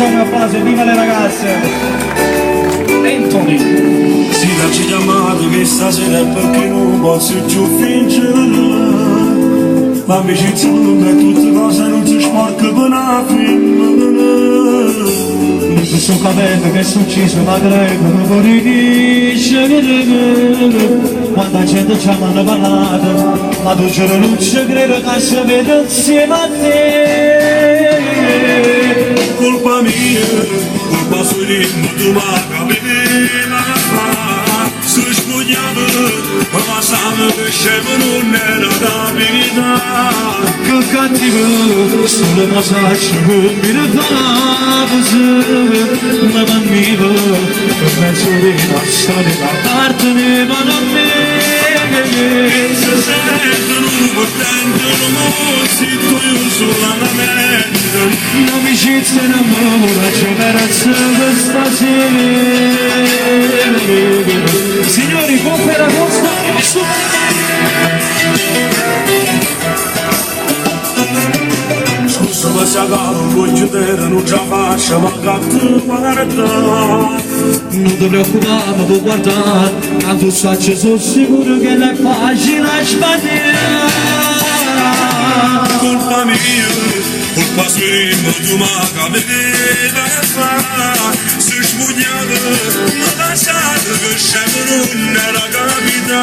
facciamo un applauso, viva le ragazze! Anthony! Sì, ci chiamato che stasera è perché non posso più fingere. L'amicizia lunga e tutte cose non si sporca per una fine. Questo capello che è ucciso la greca non vorrei dire quando la gente ci ha parlato ma tu c'era luce credo che si vede insieme a te Colpa mia, colpa sua di tu ma capella si spugnava ma passava che scemo non era da vita che cattivo solo ma saccio che mi rifava ma bambino per mezzo di nostra da parte ne vanno a me se sentono contento non zitto io sulla mente l'amicizia in amore c'è verso stasera signori con Ferragosto scusa ma se agarro un voglio non ce la faccio ma gatto guarda non ti preoccupare ma puoi guardare tanto saccio sono sicuro che è facile a sbagliare colpa mia colpa sua tu ma capella si spugnava ma lasciate che scemo non era capita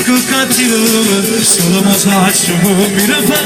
che cattivo solo ma saccio che mi rifà